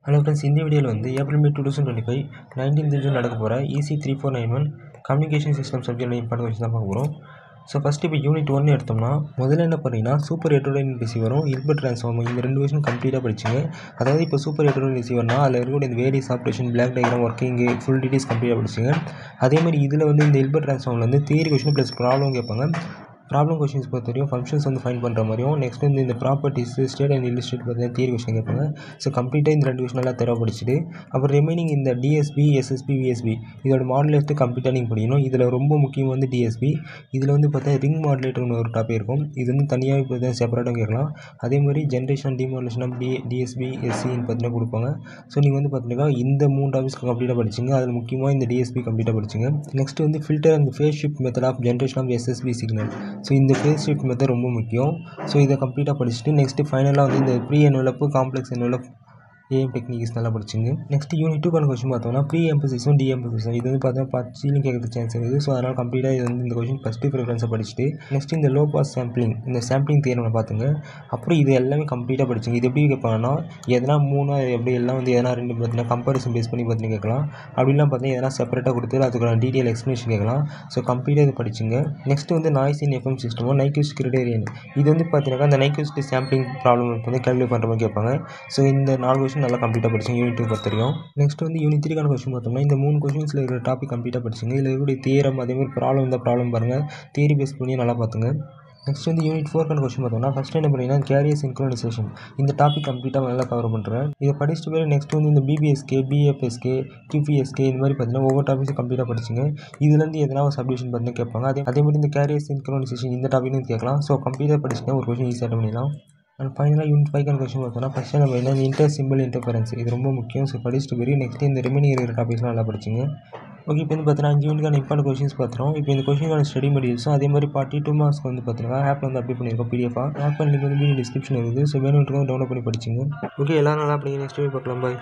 Hello friends, இந்த வீடியோவில் வந்து ஏப்ரல் மே 2025 19th ஜூன் நடக்க போகிற EC 3491 communication system subject important வச்சு தான் பார்க்க போகிறோம். ஸோ ஃபஸ்ட்டு இப்போ யூனிட் 1 எடுத்தோம்னா முதல்ல என்ன பண்ணீங்கன்னா சூப்பர் ஹெட்ரோடைனமிக் ரிசீவரும் ஹில்பர்ட் ட்ரான்ஸ்ஃபார்மர் இந்த ரெண்டு விஷயம் கம்ப்ளீட்டாக படிச்சிங்க. அதாவது இப்போ சூப்பர் ஹெட்ரோடைனமிக் ரிசீவர்னால் அதில் இருக்கக்கூடிய இந்த various operation, block diagram, working, full details கம்ப்ளீட்டாக படிச்சிங்க. அதேமாதிரி இதில் வந்து இந்த ஹில்பர்ட் ட்ரான்ஸ்ஃபார்மர் வந்து தியரி கொஷின் ப்ளஸ் ப்ராப்ளம் கேட்பாங்க. ப்ராப்ளம் கொஷின்ஸ் பொறுத்த வரையும் ஃபங்க்ஷன்ஸ் வந்து ஃபைண்ட் பண்ணுற மாதிரியும், நெக்ஸ்ட் வந்து இந்த ப்ராப்பர்ட்டிஸ், ஸ்டேட் அண்ட் இல்லஸ்ட்ரேட் பார்த்தீங்கன்னா தியரி கொஷின் கேட்பாங்க. ஸோ கம்ப்ளீட்டாக இந்த ரெண்டு விஷயம் நல்லா தெளிவாக படிச்சுட்டு அப்புறம் ரிமைனிங் இந்த டிஎஸ்பி, எஸ்எஸ்பி, விஎஸ்பி இதோட மாடுலேட்டர் கம்ப்ளீட்டாக நீங்கள் படிக்கணும். இதில் ரொம்ப முக்கியம் வந்து டிஎஸ்பி. இதில் வந்து பார்த்தா ரிங் மாடுலேட்டர்னு ஒரு டாபிக் இருக்கும். இது வந்து தனியாக இப்போ செப்பரேட்டாக கேட்கலாம். அதே மாதிரி ஜென்ரேஷன், டிமாடுலேஷன் ஆஃப் டிஎஸ்பி, எஸ்சின்னு பார்த்தீங்கன்னா கொடுப்பாங்க. ஸோ நீங்கள் வந்து பார்த்தீங்கன்னா இந்த 3 டாபிக்ஸ்க்கு கம்ப்ளீட்டாக படிச்சிங்க. அதில் முக்கியமாக இந்த டிஎஸ்பி கம்ப்ளீட்டாக படிச்சிங்க. நெக்ஸ்ட் வந்து filter and phase shift method of generation of SSB signal. So இந்த ஃபேஸ் ஷிஃப்ட் மெத்தட் ரொம்ப முக்கியம். ஸோ இதை கம்ப்ளீட்டாக படிச்சுட்டு நெக்ஸ்ட்டு ஃபைனலாக வந்து இந்த pre envelope, complex envelope, AM techniques நல்லா படிச்சிங்க. நெக்ஸ்ட் யூனிட் 2 கொஸ்டின் பார்த்தோம்னா ப்ரீ எம்பசிஸும் டிஎம்பசிஸும் இது வந்து பார்த்தீங்கன்னா பச்சிலும் கேட்குறது சான்ஸ் இருக்குது. ஸோ அதனால் கம்ப்ளீட்டாக இது வந்து இந்த கொஸ்டின் ஃபஸ்ட்டு ப்ரிஃபரன்ஸை படிச்சுட்டு நெக்ஸ்ட் இந்த லோ பாஸ் சாம்பிளிங், இந்த சாம்பிளிங் தியரமை பார்த்துங்க. அப்புறம் இது எல்லாமே கம்ப்ளீட்டாக படிச்சிங்க. இது எப்படி கேட்பாங்கன்னா எதனா 3 எப்படி எல்லாம் வந்து எதனா 2 பார்த்தீங்கன்னா கம்பேரிசன் பேஸ் பண்ணி பார்த்தீங்கன்னா கேட்கலாம். அப்படிலாம் பார்த்தீங்கன்னா எதனா செப்பரேட்டாக கொடுத்து அதுக்கான டீட்டெயில் எக்ஸ்ப்ளனேஷன் கேட்கலாம். ஸோ கம்ப்ளீட்டாக இது படிச்சிங்க. நெக்ஸ்ட் வந்து நாய்ஸ் இன் எஃப்எம் சிஸ்டமோ நைக்யூஸ்ட் கிரைட்டீரியன். இது வந்து பார்த்தீங்கன்னா அந்த நைக்யூஸ்ட் சாம்பிளிங் ப்ராப்ளம் வந்து கேல்குலேட் பண்ணுற மாதிரி கேட்பாங்க. ஸோ இந்த 4 கொஸ்டின் நல்லா கம்ப்ளீட்டாக படிச்சிங்க யூனிட் 2 பொறுத்த வரையும். நெக்ஸ்ட் வந்து யூனிட் 3 கொஸ்டின் பார்த்தோம்னா இந்த 3 கொஸ்டின்ஸில் இருக்கிற டாபிக் கம்ப்ளீட்டாக படிச்சிங்க. இதில் இருக்கக்கூடிய தியரம், அதேமாதிரி ப்ராப்ளம், இந்த ப்ராப்ளம் பாருங்கள், தியரி பேஸ் பண்ணி நல்லா பார்த்துங்க. நெக்ஸ்ட் வந்து யூனிட் 4 கொஸ்டின் பார்த்தோம்னா ஃபஸ்ட் என்ன பண்ணிங்கன்னா கேரியர் சின்க்ரோனைசேஷன் இந்த டாபிக் கம்ப்ளீட்டாக நல்லா கவர் பண்ணுறேன். இதை படிச்சுட்டு போய் நெக்ஸ்ட் வந்து இந்த பிபிஎஸ்கே, பிஎஃப்எஸ்கே, கியூபிஎஸ்கே இந்த மாதிரி பார்த்தீங்கன்னா ஒவ்வொரு டாபிக்ஸும் கம்ப்ளீட்டாக படிச்சிங்க. இதுலேருந்து எதனா ஒரு சப்டிவிஷன் பார்த்தீங்கன்னா கேட்பாங்க. அதே மாதிரி இந்த கேரியர் சின்க்ரோனைசேஷன் இந்த டாபிக்னு கேட்கலாம். ஸோ கம்ப்ளீட்டாக படிச்சுன்னா ஒரு கொஸ்டின் ஈஸியாக பண்ணிடலாம். அண்ட் ஃபைனலாக யூனிட் 5 கொஸ்டின் பார்த்தோம்னா ஃபஸ்ட்டு நம்ம என்ன இன்டர் சிம்பிள் இன்டர்ஃபரன்ஸ் இது ரொம்ப முக்கியம். ஸோ படிச்சுட்டு போய் நெக்ஸ்ட் இந்த ரிமைனிங் இருக்கிற டாபிக்ஸ்லாம் நல்லா படிச்சிங்க. ஓகே, இப்போ வந்து பார்த்தீங்கன்னா 5 யூனிட்கான இம்பார்ட்டன்ட் கொஸ்டின்ஸ் பார்த்துறோம். இப்போ இந்த கொஸ்டினுக்கான ஸ்டடி மெட்டீரியல்ஸும் அதே மாதிரி 42 மார்க்ஸ்க்கு வந்து பார்த்தீங்கன்னா ஆப்பில் வந்து அப்டேட் பண்ணியிருக்கோம் பிடிஎஃபாக. ஆப் லிங்க் வந்து வீடியோ டிஸ்கிரிப்ஷன் இருக்குது. ஸோ வேணும்னு டவுன்லோட் பண்ணி படிச்சிங்க. ஓகே, எல்லாரும் நல்லா படிங்க. நெக்ஸ்ட் வீடியோ பார்க்கலாம். பாய்.